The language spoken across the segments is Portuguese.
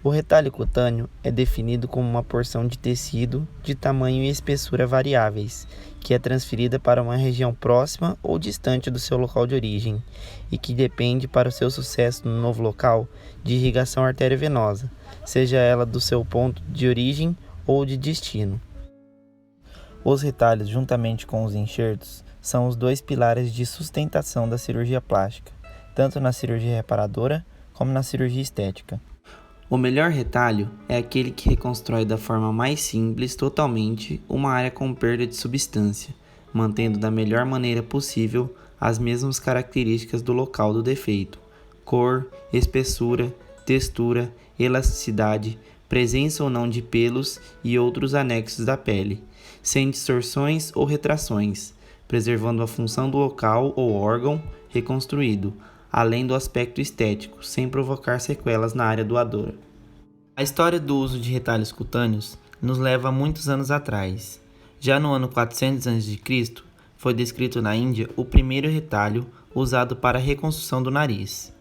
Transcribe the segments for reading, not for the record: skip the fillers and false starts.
O retalho cutâneo é definido como uma porção de tecido de tamanho e espessura variáveis, que é transferida para uma região próxima ou distante do seu local de origem e que depende para o seu sucesso no novo local de irrigação arteriovenosa, seja ela do seu ponto de origem ou de destino. Os retalhos, juntamente com os enxertos, são os dois pilares de sustentação da cirurgia plástica, tanto na cirurgia reparadora como na cirurgia estética. O melhor retalho é aquele que reconstrói da forma mais simples totalmente uma área com perda de substância, mantendo da melhor maneira possível as mesmas características do local do defeito: cor, espessura, textura, elasticidade, presença ou não de pelos e outros anexos da pele, sem distorções ou retrações, preservando a função do local ou órgão reconstruído, além do aspecto estético, sem provocar sequelas na área doadora. A história do uso de retalhos cutâneos nos leva a muitos anos atrás. Já no ano 400 a.C., foi descrito na Índia o primeiro retalho usado para a reconstrução do nariz.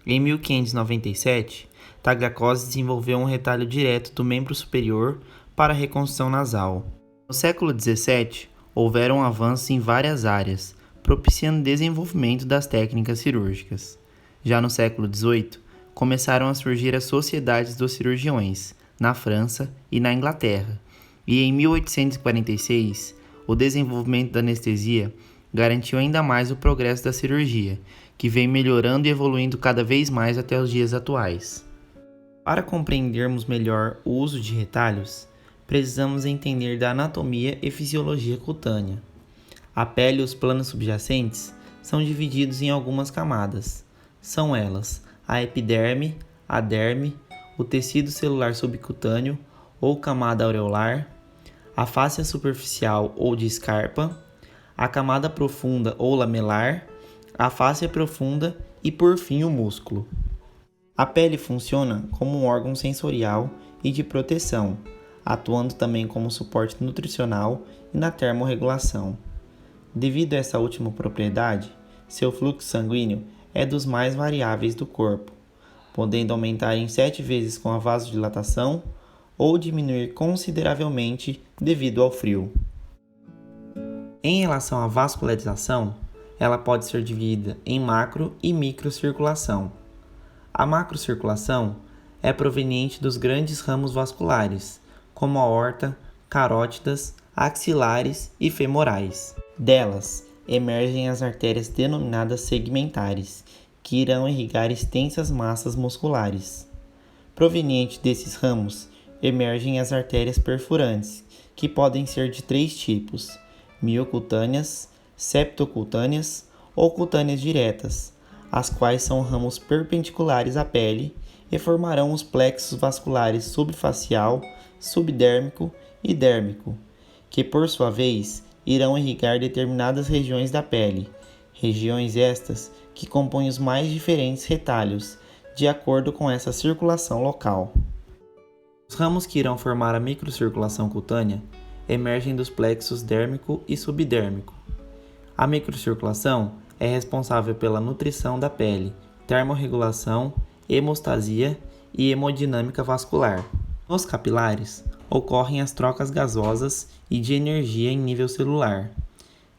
Em 1597, Tagliacozzi desenvolveu um retalho direto do membro superior para a reconstrução nasal. No século XVII, houveram avanços em várias áreas, propiciando o desenvolvimento das técnicas cirúrgicas. Já no século XVIII, começaram a surgir as sociedades dos cirurgiões, na França e na Inglaterra, e em 1846, o desenvolvimento da anestesia garantiu ainda mais o progresso da cirurgia, que vem melhorando e evoluindo cada vez mais até os dias atuais. Para compreendermos melhor o uso de retalhos, precisamos entender da anatomia e fisiologia cutânea. A pele e os planos subjacentes são divididos em algumas camadas. São elas a epiderme, a derme, o tecido celular subcutâneo ou camada aureolar, a fáscia superficial ou de escarpa, a camada profunda ou lamelar, a fáscia profunda e, por fim, o músculo. A pele funciona como um órgão sensorial e de proteção, atuando também como suporte nutricional e na termorregulação. Devido a essa última propriedade, seu fluxo sanguíneo é dos mais variáveis do corpo, podendo aumentar em 7 vezes com a vasodilatação ou diminuir consideravelmente devido ao frio. Em relação à vascularização, ela pode ser dividida em macro e microcirculação. A macrocirculação é proveniente dos grandes ramos vasculares, como a aorta, carótidas, axilares e femorais. Delas, emergem as artérias denominadas segmentares, que irão irrigar extensas massas musculares. Proveniente desses ramos, emergem as artérias perfurantes, que podem ser de 3 tipos: miocutâneas, septocutâneas ou cutâneas diretas, as quais são ramos perpendiculares à pele e formarão os plexos vasculares subfacial, subdérmico e dérmico, que por sua vez irão irrigar determinadas regiões da pele, regiões estas que compõem os mais diferentes retalhos, de acordo com essa circulação local. Os ramos que irão formar a microcirculação cutânea emergem dos plexos dérmico e subdérmico. A microcirculação é responsável pela nutrição da pele, termorregulação, hemostasia e hemodinâmica vascular. Nos capilares, ocorrem as trocas gasosas e de energia em nível celular.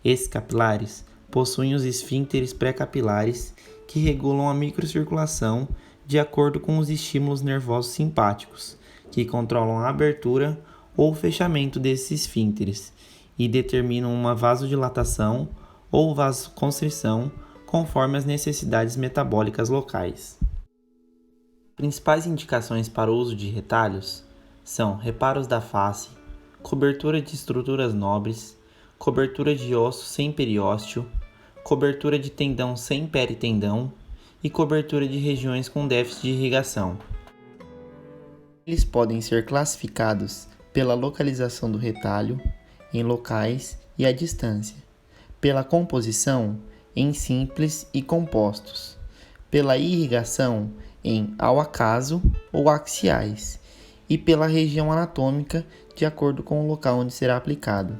Esses capilares possuem os esfíncteres pré-capilares que regulam a microcirculação de acordo com os estímulos nervosos simpáticos, que controlam a abertura ou fechamento desses esfíncteres e determinam uma vasodilatação ou vasoconstrição conforme as necessidades metabólicas locais. Principais indicações para o uso de retalhos são reparos da face, cobertura de estruturas nobres, cobertura de osso sem periósteo, cobertura de tendão sem peritendão e cobertura de regiões com déficit de irrigação. Eles podem ser classificados pela localização do retalho, em locais e à distância, pela composição, em simples e compostos, pela irrigação, em ao acaso ou axiais, e pela região anatômica, de acordo com o local onde será aplicado.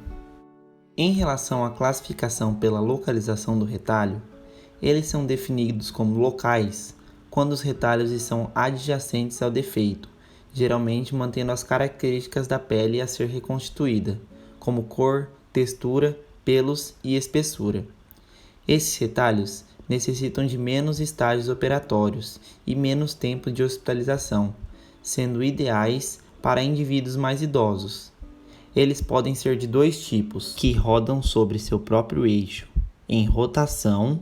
Em relação à classificação pela localização do retalho, eles são definidos como locais quando os retalhos estão adjacentes ao defeito geralmente mantendo as características da pele a ser reconstituída, como cor, textura, pelos e espessura. Esses retalhos necessitam de menos estágios operatórios e menos tempo de hospitalização, sendo ideais para indivíduos mais idosos. Eles podem ser de dois tipos, que rodam sobre seu próprio eixo, em rotação,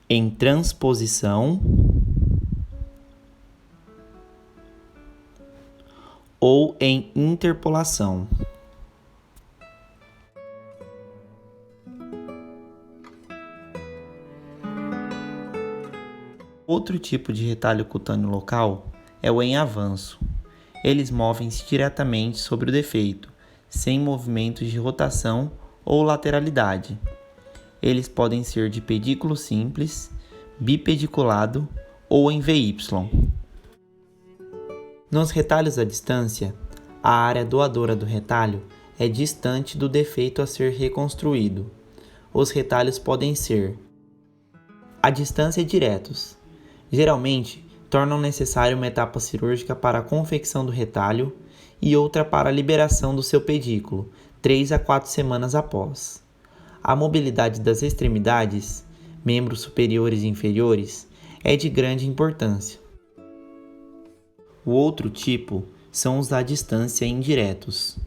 em transposição ou em interpolação. Outro tipo de retalho cutâneo local é o em avanço. Eles movem-se diretamente sobre o defeito, sem movimentos de rotação ou lateralidade. Eles podem ser de pedículo simples, bipediculado ou em VY. Nos retalhos à distância, a área doadora do retalho é distante do defeito a ser reconstruído. Os retalhos podem ser à distância diretos. Geralmente, tornam necessário uma etapa cirúrgica para a confecção do retalho e outra para a liberação do seu pedículo, 3 a 4 semanas após. A mobilidade das extremidades, membros superiores e inferiores, é de grande importância. O outro tipo são os à distância indiretos.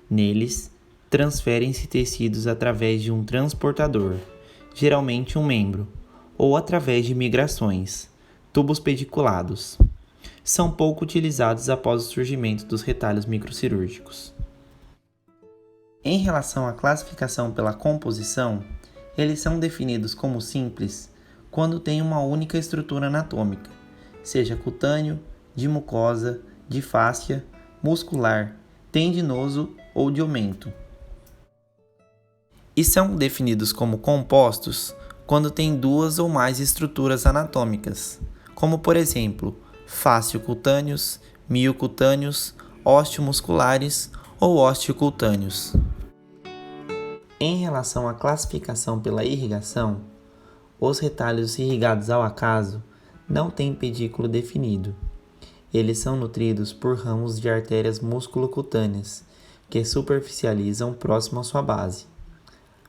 Neles, transferem-se tecidos através de um transportador, geralmente um membro, ou através de migrações, tubos pediculados. São pouco utilizados após o surgimento dos retalhos microcirúrgicos. Em relação à classificação pela composição, eles são definidos como simples quando têm uma única estrutura anatômica, seja cutâneo, de mucosa, de fáscia, muscular, tendinoso ou de aumento. E são definidos como compostos quando têm duas ou mais estruturas anatômicas, como por exemplo, fáscio-cutâneos, miocutâneos, osteomusculares ou osteocutâneos. Em relação à classificação pela irrigação, os retalhos irrigados ao acaso não têm pedículo definido. Eles são nutridos por ramos de artérias musculocutâneas, que superficializam próximo à sua base.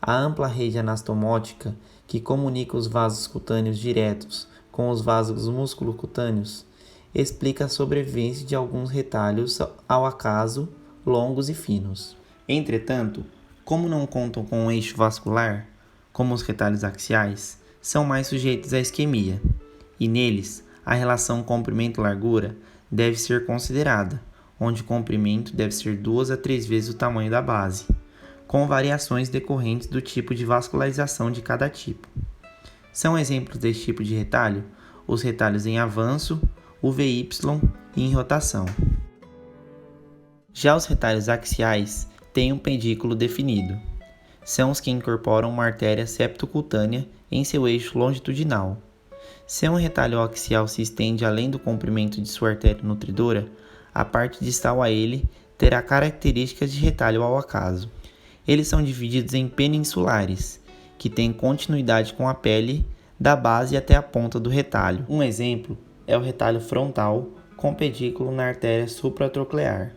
A ampla rede anastomótica, que comunica os vasos cutâneos diretos com os vasos musculocutâneos, explica a sobrevivência de alguns retalhos ao acaso, longos e finos. Entretanto, como não contam com um eixo vascular, como os retalhos axiais, são mais sujeitos à isquemia, e neles a relação comprimento-largura deve ser considerada, onde o comprimento deve ser 2 a 3 vezes o tamanho da base, com variações decorrentes do tipo de vascularização de cada tipo. São exemplos desse tipo de retalho os retalhos em avanço, o VY e em rotação. Já os retalhos axiais têm um pedículo definido. São os que incorporam uma artéria septocutânea em seu eixo longitudinal. Se um retalho axial se estende além do comprimento de sua artéria nutridora, a parte distal a ele terá características de retalho ao acaso. Eles são divididos em peninsulares, que têm continuidade com a pele da base até a ponta do retalho. Um exemplo é o retalho frontal com pedículo na artéria supratroclear.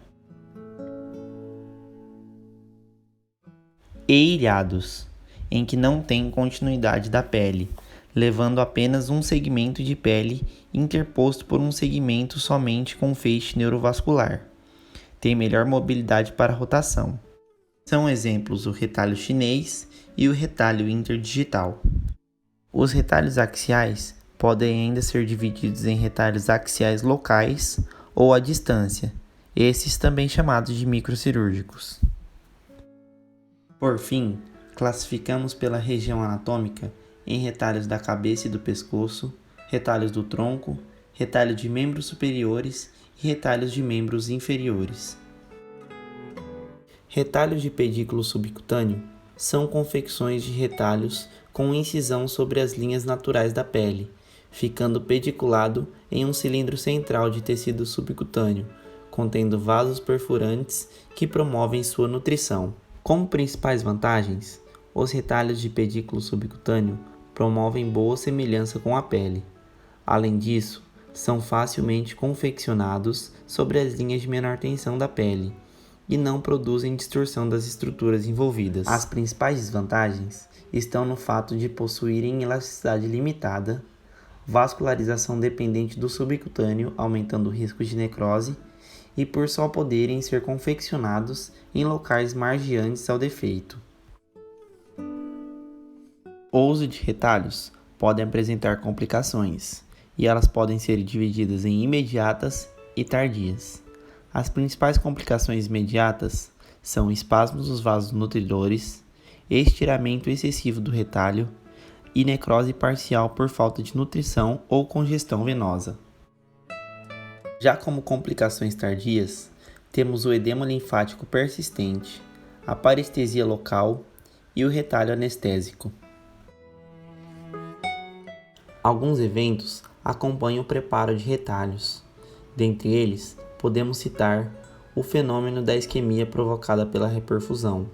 E ilhados, em que não tem continuidade da pele, levando apenas um segmento de pele interposto por um segmento somente com feixe neurovascular. Tem melhor mobilidade para rotação. São exemplos o retalho chinês e o retalho interdigital. Os retalhos axiais podem ainda ser divididos em retalhos axiais locais ou à distância, esses também chamados de microcirúrgicos. Por fim, classificamos pela região anatômica em retalhos da cabeça e do pescoço, retalhos do tronco, retalho de membros superiores e retalhos de membros inferiores. Retalhos de pedículo subcutâneo são confecções de retalhos com incisão sobre as linhas naturais da pele, ficando pediculado em um cilindro central de tecido subcutâneo, contendo vasos perfurantes que promovem sua nutrição. Como principais vantagens, os retalhos de pedículo subcutâneo promovem boa semelhança com a pele. Além disso, são facilmente confeccionados sobre as linhas de menor tensão da pele e não produzem distorção das estruturas envolvidas. As principais desvantagens estão no fato de possuírem elasticidade limitada, vascularização dependente do subcutâneo, aumentando o risco de necrose, e por só poderem ser confeccionados em locais margeantes ao defeito. O uso de retalhos pode apresentar complicações, e elas podem ser divididas em imediatas e tardias. As principais complicações imediatas são espasmos dos vasos nutridores, estiramento excessivo do retalho e necrose parcial por falta de nutrição ou congestão venosa. Já como complicações tardias, temos o edema linfático persistente, a parestesia local e o retalho anestésico. Alguns eventos acompanham o preparo de retalhos. Dentre eles, podemos citar o fenômeno da isquemia provocada pela reperfusão.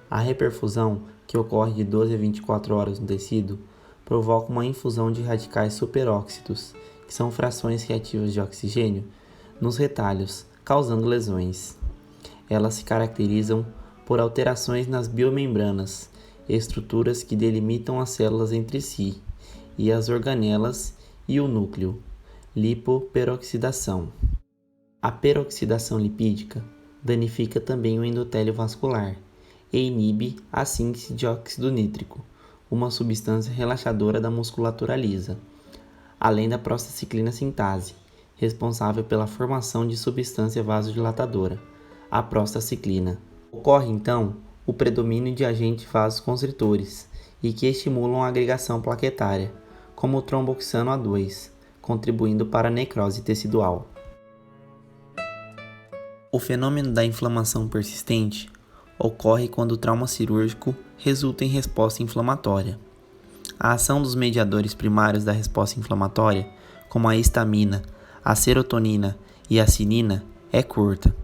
A reperfusão, que ocorre de 12 a 24 horas no tecido, provoca uma infusão de radicais superóxidos, que são frações reativas de oxigênio, nos retalhos, causando lesões. Elas se caracterizam por alterações nas biomembranas, estruturas que delimitam as células entre si, e as organelas e o núcleo, lipoperoxidação. A peroxidação lipídica danifica também o endotélio vascular e inibe a síntese de óxido nítrico, uma substância relaxadora da musculatura lisa, além da prostaciclina sintase, responsável pela formação de substância vasodilatadora, a prostaciclina. Ocorre então o predomínio de agentes vasoconstritores e que estimulam a agregação plaquetária, como o tromboxano A2, contribuindo para a necrose tecidual. O fenômeno da inflamação persistente ocorre quando o trauma cirúrgico resulta em resposta inflamatória. A ação dos mediadores primários da resposta inflamatória, como a histamina, a serotonina e a cinina, é curta.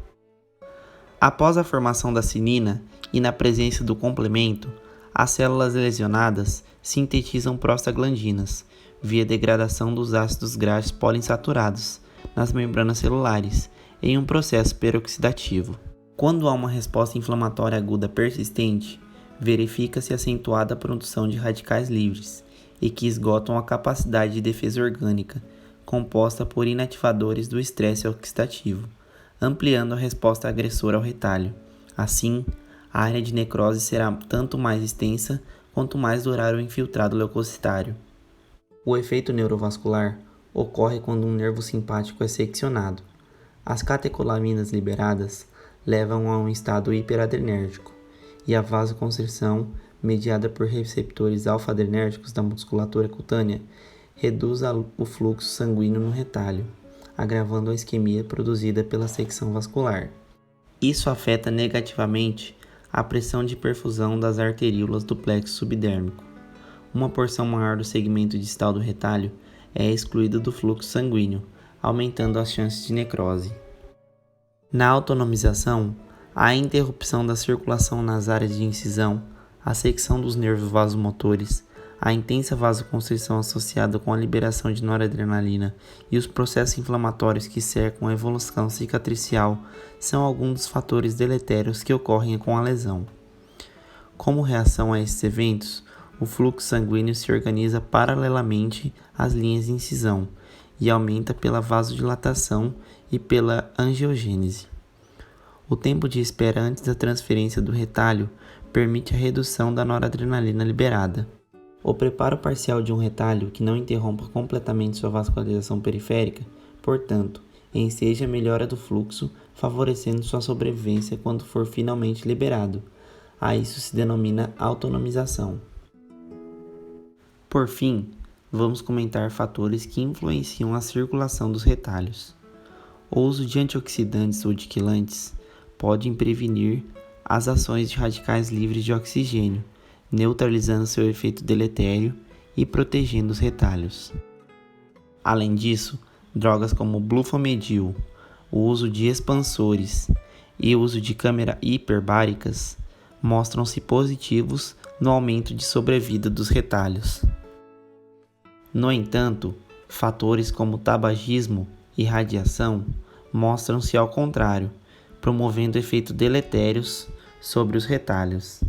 Após a formação da cinina e na presença do complemento, as células lesionadas sintetizam prostaglandinas via degradação dos ácidos graxos poliinsaturados nas membranas celulares em um processo peroxidativo. Quando há uma resposta inflamatória aguda persistente, verifica-se acentuada produção de radicais livres e que esgotam a capacidade de defesa orgânica, composta por inativadores do estresse oxidativo, ampliando a resposta agressora ao retalho. Assim, a área de necrose será tanto mais extensa quanto mais durar o infiltrado leucocitário. O efeito neurovascular ocorre quando um nervo simpático é seccionado. As catecolaminas liberadas levam a um estado hiperadrenérgico, e a vasoconstrição, mediada por receptores alfa-adrenérgicos da musculatura cutânea, reduz o fluxo sanguíneo no retalho, agravando a isquemia produzida pela secção vascular. Isso afeta negativamente a pressão de perfusão das arteríolas do plexo subdérmico. Uma porção maior do segmento distal do retalho é excluída do fluxo sanguíneo, aumentando as chances de necrose. Na autonomização, há a interrupção da circulação nas áreas de incisão, a secção dos nervos vasomotores, a intensa vasoconstrição associada com a liberação de noradrenalina e os processos inflamatórios que cercam a evolução cicatricial são alguns dos fatores deletérios que ocorrem com a lesão. Como reação a esses eventos, o fluxo sanguíneo se organiza paralelamente às linhas de incisão e aumenta pela vasodilatação e pela angiogênese. O tempo de espera antes da transferência do retalho permite a redução da noradrenalina liberada. O preparo parcial de um retalho que não interrompa completamente sua vascularização periférica, portanto, enseja a melhora do fluxo, favorecendo sua sobrevivência quando for finalmente liberado. A isso se denomina autonomização. Por fim, vamos comentar fatores que influenciam a circulação dos retalhos. O uso de antioxidantes ou de quilantes pode prevenir as ações de radicais livres de oxigênio, neutralizando seu efeito deletério e protegendo os retalhos. Além disso, drogas como glufamidil, o uso de expansores e o uso de câmeras hiperbáricas mostram-se positivos no aumento de sobrevida dos retalhos. No entanto, fatores como tabagismo e radiação mostram-se ao contrário, promovendo efeitos deletérios sobre os retalhos.